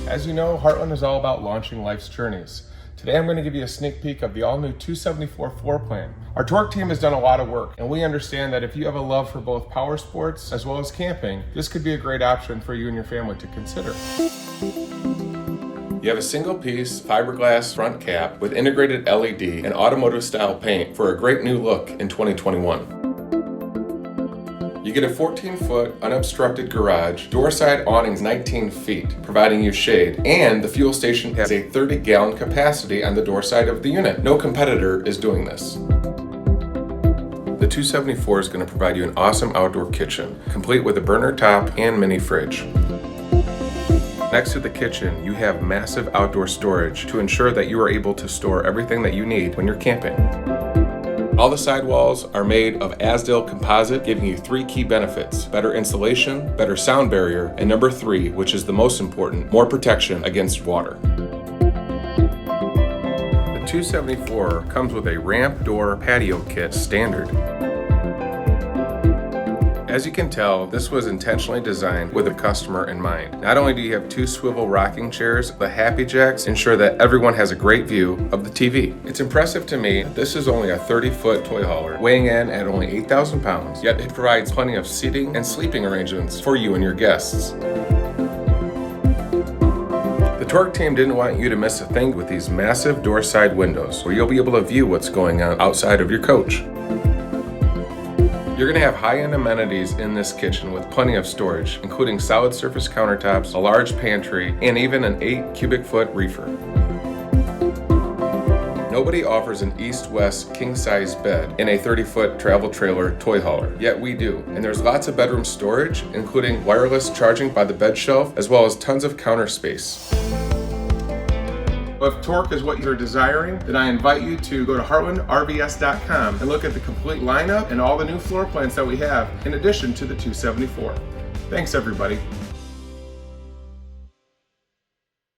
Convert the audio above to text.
As you know, Heartland is all about launching life's journeys. Today I'm going to give you a sneak peek of the all-new 274 floor plan. Our torque team has done a lot of work, and we understand that if you have a love for both power sports as well as camping, this could be a great option for you and your family to consider. You have a single-piece fiberglass front cap with integrated LED and automotive-style paint for a great new look in 2021. You get a 14-foot unobstructed garage, door-side awnings 19 feet, providing you shade, and the fuel station has a 30-gallon capacity on the door side of the unit. No competitor is doing this. The 274 is going to provide you an awesome outdoor kitchen, complete with a burner top and mini fridge. Next to the kitchen, you have massive outdoor storage to ensure that you are able to store everything that you need when you're camping. All the sidewalls are made of Azdel composite, giving you 3 key benefits: better insulation, better sound barrier, and number 3, which is the most important, more protection against water. The 274 comes with a ramp door patio kit standard. As you can tell, this was intentionally designed with a customer in mind. Not only do you have 2 swivel rocking chairs, the Happy Jacks ensure that everyone has a great view of the TV. It's impressive to me that this is only a 30-foot toy hauler, weighing in at only 8,000 pounds, yet it provides plenty of seating and sleeping arrangements for you and your guests. The torque team didn't want you to miss a thing with these massive door side windows, where you'll be able to view what's going on outside of your coach. You're going to have high-end amenities in this kitchen with plenty of storage, including solid surface countertops, a large pantry, and even an 8 cubic foot reefer. Nobody offers an east-west king-size bed in a 30-foot travel trailer toy hauler, yet we do. And there's lots of bedroom storage, including wireless charging by the bed shelf, as well as tons of counter space. If torque is what you're desiring, then I invite you to go to heartlandrvs.com and look at the complete lineup and all the new floor plans that we have, in addition to the 274. Thanks, everybody.